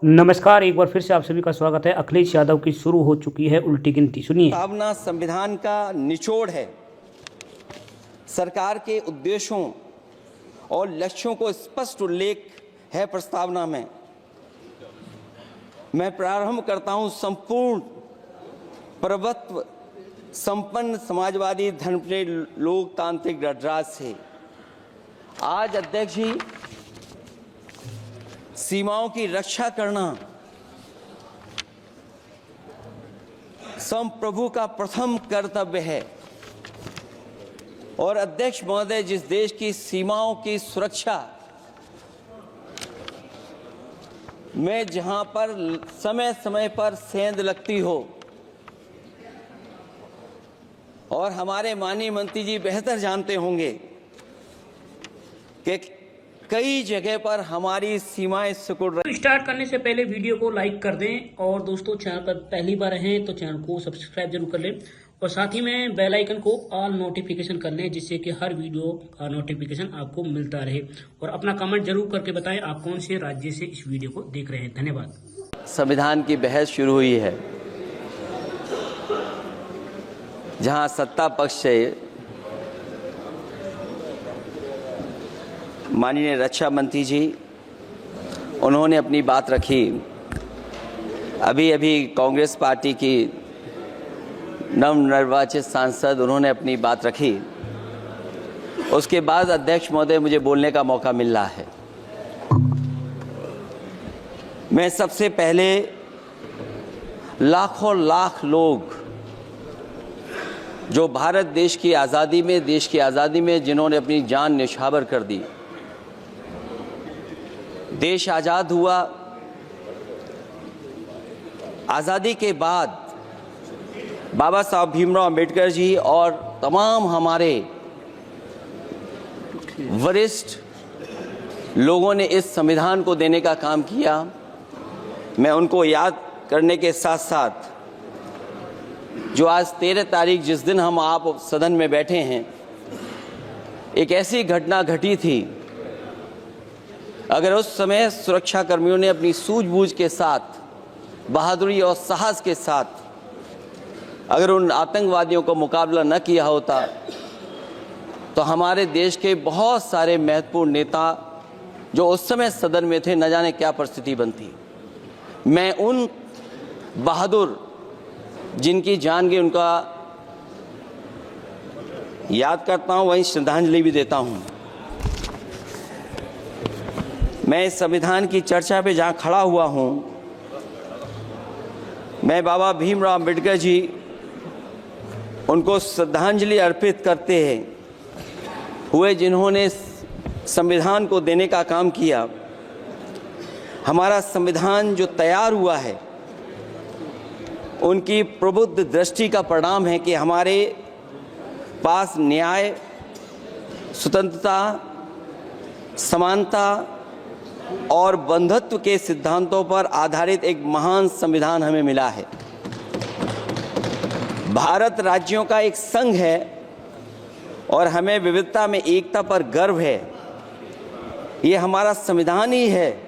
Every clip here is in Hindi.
नमस्कार, एक बार फिर से आप सभी का स्वागत है। अखिलेश यादव की शुरू हो चुकी है उल्टी गिनती। सुनिए। प्रस्तावना संविधान का निचोड़ है। सरकार के उद्देश्यों और लक्ष्यों को स्पष्ट उल्लेख है प्रस्तावना में। मैं प्रारंभ करता हूं संपूर्ण प्रभुत्व संपन्न समाजवादी धर्मप्रिय लोकतांत्रिक गणराज्य से। आज अध्यक्ष जी, सीमाओं की रक्षा करना संप्रभु का प्रथम कर्तव्य है। और अध्यक्ष महोदय, जिस देश की सीमाओं की सुरक्षा में जहां पर समय समय पर सेंध लगती हो, और हमारे माननीय मंत्री जी बेहतर जानते होंगे कि कई जगह पर हमारी सीमाएं सिकुड़ रही। स्टार्ट करने से पहले वीडियो को लाइक कर दें और दोस्तों चैनल पर पहली बार हैं तो चैनल को सब्सक्राइब जरूर कर लें और साथ ही में बेल आइकन को ऑल नोटिफिकेशन कर लें, जिससे कि हर वीडियो का नोटिफिकेशन आपको मिलता रहे। और अपना कमेंट जरूर करके बताएं आप कौन से राज्य से इस वीडियो को देख रहे हैं। धन्यवाद। संविधान की बहस शुरू हुई है, जहां सत्ता पक्ष से माननीय रक्षा मंत्री जी उन्होंने अपनी बात रखी। अभी कांग्रेस पार्टी की नवनिर्वाचित सांसद उन्होंने अपनी बात रखी। उसके बाद अध्यक्ष महोदय मुझे बोलने का मौका मिल रहा है। मैं सबसे पहले लाखों लाख लोग जो भारत देश की आज़ादी में जिन्होंने अपनी जान न्यौछावर कर दी, देश आज़ाद हुआ। आज़ादी के बाद बाबा साहब भीमराव अंबेडकर जी और तमाम हमारे वरिष्ठ लोगों ने इस संविधान को देने का काम किया। मैं उनको याद करने के साथ साथ जो आज 13 तारीख जिस दिन हम आप सदन में बैठे हैं, एक ऐसी घटना घटी थी, अगर उस समय सुरक्षा कर्मियों ने अपनी सूझबूझ के साथ, बहादुरी और साहस के साथ अगर उन आतंकवादियों को मुकाबला न किया होता तो हमारे देश के बहुत सारे महत्वपूर्ण नेता जो उस समय सदन में थे, न जाने क्या परिस्थिति बनती। मैं उन बहादुर जिनकी जान गई उनका याद करता हूं, वहीं श्रद्धांजलि भी देता हूं। मैं इस संविधान की चर्चा पे जहां खड़ा हुआ हूं, मैं बाबा भीमराव अंबेडकर जी उनको श्रद्धांजलि अर्पित करते हुए जिन्होंने संविधान को देने का काम किया। हमारा संविधान जो तैयार हुआ है, उनकी प्रबुद्ध दृष्टि का परिणाम है कि हमारे पास न्याय, स्वतंत्रता, समानता और बंधुत्व के सिद्धांतों पर आधारित एक महान संविधान हमें मिला है। भारत राज्यों का एक संघ है और हमें विविधता में एकता पर गर्व है। ये हमारा संविधान ही है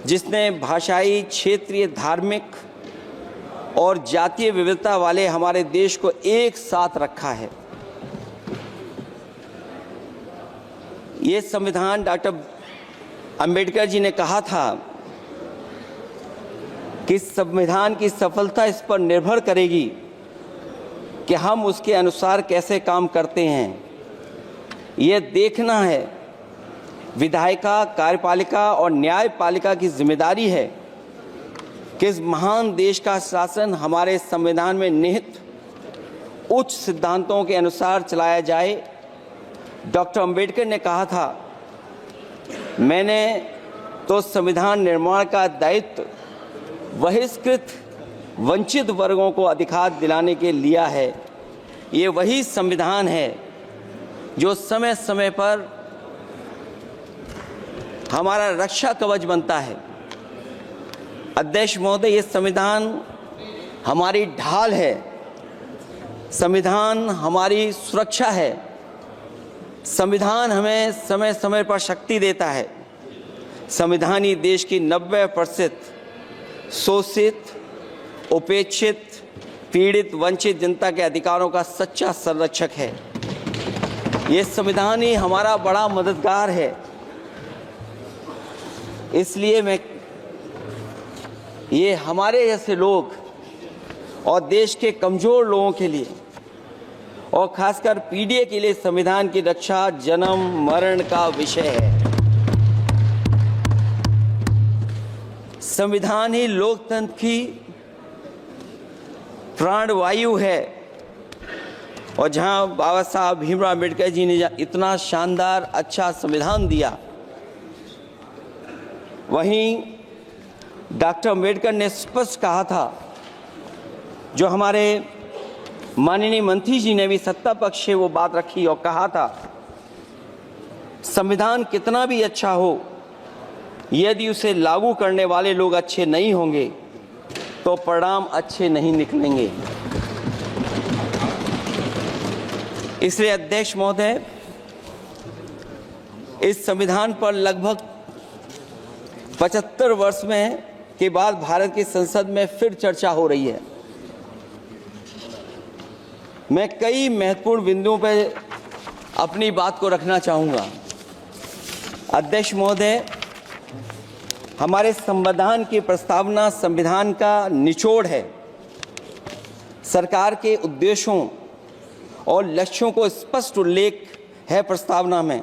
जिसने भाषाई, क्षेत्रीय, धार्मिक और जातीय विविधता वाले हमारे देश को एक साथ रखा है। ये संविधान डॉक्टर अंबेडकर जी ने कहा था कि संविधान की सफलता इस पर निर्भर करेगी कि हम उसके अनुसार कैसे काम करते हैं। ये देखना है, विधायिका, कार्यपालिका और न्यायपालिका की जिम्मेदारी है कि इस महान देश का शासन हमारे संविधान में निहित उच्च सिद्धांतों के अनुसार चलाया जाए। डॉक्टर अंबेडकर ने कहा था, मैंने तो संविधान निर्माण का दायित्व बहिष्कृत वंचित वर्गों को अधिकार दिलाने के लिया है। ये वही संविधान है जो समय समय पर हमारा रक्षा कवच बनता है। अध्यक्ष महोदय, ये संविधान हमारी ढाल है, संविधान हमारी सुरक्षा है। संविधान हमें समय समय पर शक्ति देता है। संविधान ही देश की 90% शोषित, उपेक्षित, पीड़ित, वंचित जनता के अधिकारों का सच्चा संरक्षक है। ये संविधान ही हमारा बड़ा मददगार है। इसलिए ये हमारे जैसे लोग और देश के कमजोर लोगों के लिए और खासकर पीडीए के लिए संविधान की रक्षा जन्म मरण का विषय है। संविधान ही लोकतंत्र की प्राणवायु है और जहां बाबा साहब भीमराव अम्बेडकर जी ने इतना शानदार अच्छा संविधान दिया, वहीं डॉक्टर अम्बेडकर ने स्पष्ट कहा था, जो हमारे माननीय मंत्री जी ने भी सत्ता पक्ष से वो बात रखी और कहा था, संविधान कितना भी अच्छा हो, यदि उसे लागू करने वाले लोग अच्छे नहीं होंगे तो परिणाम अच्छे नहीं निकलेंगे। इसलिए अध्यक्ष महोदय, इस संविधान पर लगभग 75 वर्ष में के बाद भारत की संसद में फिर चर्चा हो रही है। मैं कई महत्वपूर्ण बिंदुओं पर अपनी बात को रखना चाहूँगा। अध्यक्ष महोदय, हमारे संविधान की प्रस्तावना संविधान का निचोड़ है। सरकार के उद्देश्यों और लक्ष्यों को स्पष्ट उल्लेख है प्रस्तावना में।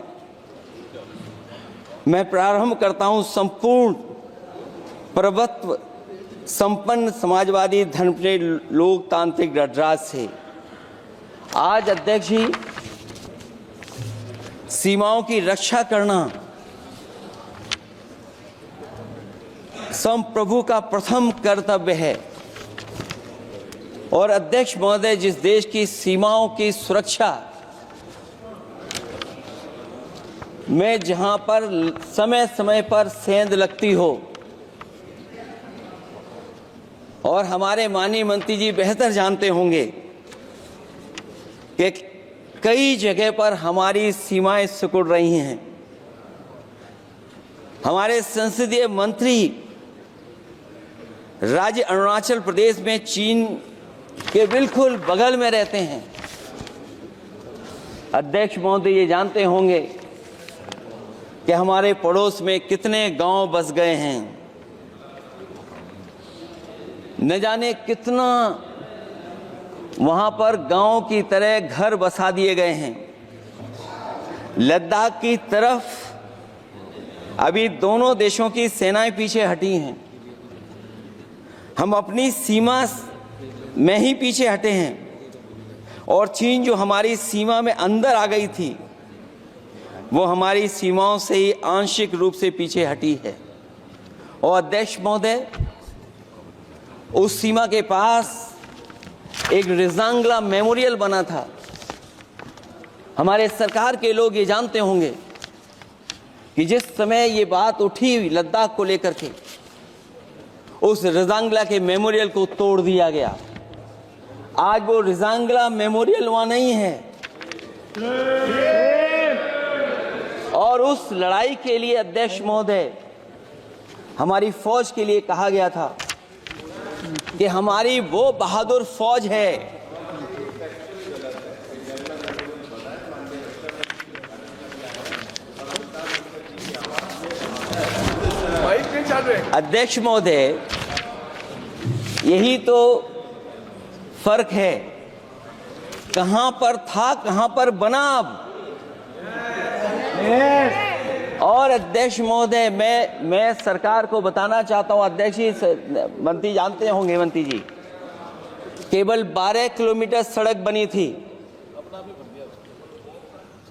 मैं प्रारंभ करता हूं संपूर्ण प्रभुत्व संपन्न समाजवादी धर्मप्रिय लोकतांत्रिक गणराज्य से। आज अध्यक्ष जी, सीमाओं की रक्षा करना संप्रभु का प्रथम कर्तव्य है। और अध्यक्ष महोदय, जिस देश की सीमाओं की सुरक्षा में जहां पर समय समय पर सेंध लगती हो, और हमारे माननीय मंत्री जी बेहतर जानते होंगे कि कई जगह पर हमारी सीमाएं सिकुड़ रही हैं। हमारे संसदीय मंत्री राज्य अरुणाचल प्रदेश में चीन के बिल्कुल बगल में रहते हैं। अध्यक्ष महोदय, ये जानते होंगे कि हमारे पड़ोस में कितने गांव बस गए हैं, न जाने कितना वहां पर गांव की तरह घर बसा दिए गए हैं। लद्दाख की तरफ अभी दोनों देशों की सेनाएं पीछे हटी हैं। हम अपनी सीमा में ही पीछे हटे हैं और चीन जो हमारी सीमा में अंदर आ गई थी, वो हमारी सीमाओं से ही आंशिक रूप से पीछे हटी है। और अध्यक्ष महोदय, उस सीमा के पास एक रिजांगला मेमोरियल बना था। हमारे सरकार के लोग ये जानते होंगे कि जिस समय ये बात उठी लद्दाख को लेकर के, उस रिजांगला के मेमोरियल को तोड़ दिया गया। आज वो रिजांगला मेमोरियल वहां नहीं है। और उस लड़ाई के लिए अध्यक्ष महोदय, हमारी फौज के लिए कहा गया था कि हमारी वो बहादुर फौज है अध्यक्ष महोदय, यही तो फर्क है। कहां पर था, कहां पर बना अब। और अध्यक्ष महोदय, मैं सरकार को बताना चाहता हूं, अध्यक्ष जी, मंत्री जानते होंगे, मंत्री जी, केवल 12 किलोमीटर सड़क बनी थी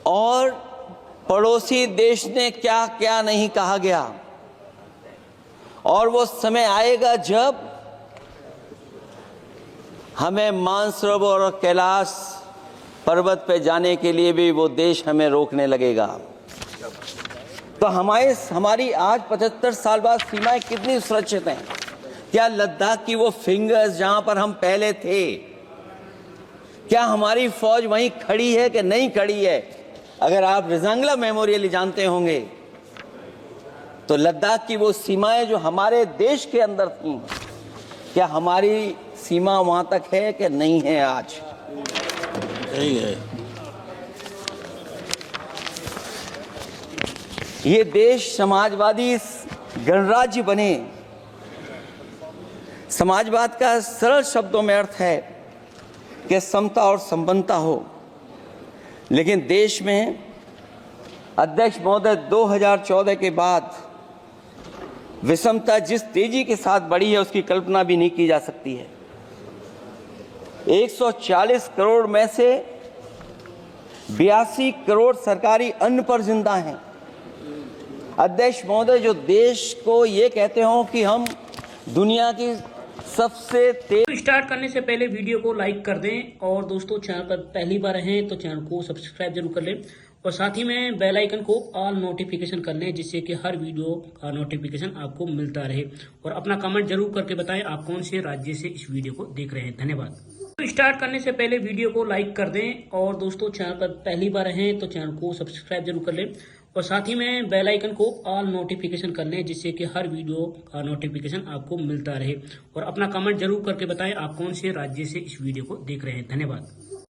और पड़ोसी देश ने क्या क्या नहीं कहा गया। और वो समय आएगा जब हमें मानसरोवर और कैलाश पर्वत पे जाने के लिए भी वो देश हमें रोकने लगेगा। तो हमारी आज 75 साल बाद सीमाएं कितनी सुरक्षित हैं। क्या लद्दाख की वो फिंगर्स जहां पर हम पहले थे, क्या हमारी फौज वहीं खड़ी है कि नहीं खड़ी है? अगर आप रिजांगला मेमोरियल जानते होंगे तो लद्दाख की वो सीमाएं जो हमारे देश के अंदर थी, क्या हमारी सीमा वहां तक है कि नहीं है? आज यही है। ये देश समाजवादी गणराज्य बने। समाजवाद का सरल शब्दों में अर्थ है कि समता और संपन्नता हो, लेकिन देश में अध्यक्ष महोदय 2014 के बाद विषमता जिस तेजी के साथ बढ़ी है उसकी कल्पना भी नहीं की जा सकती है। 140 करोड़ में से 82 करोड़ सरकारी अन्न पर जिंदा हैं। अध्यक्ष महोदय, जो देश को ये कहते हो कि हम दुनिया की सबसे तेज। स्टार्ट करने से पहले वीडियो को लाइक कर दें और दोस्तों चैनल पर पहली बार हैं तो चैनल को सब्सक्राइब जरूर कर लें और साथ ही में बेल आइकन को ऑल नोटिफिकेशन कर लें, जिससे कि हर वीडियो का नोटिफिकेशन आपको मिलता रहे। और अपना कमेंट जरूर करके बताएं आप कौन से राज्य से इस वीडियो को देख रहे हैं। धन्यवाद। स्टार्ट करने से पहले वीडियो को लाइक कर दें और दोस्तों चैनल पर पहली बार हैं तो चैनल को सब्सक्राइब जरूर कर लें और साथ ही में बेल आइकन को ऑल नोटिफिकेशन कर लें, जिससे कि हर वीडियो का नोटिफिकेशन आपको मिलता रहे। और अपना कमेंट जरूर करके बताएं आप कौन से राज्य से इस वीडियो को देख रहे हैं। धन्यवाद।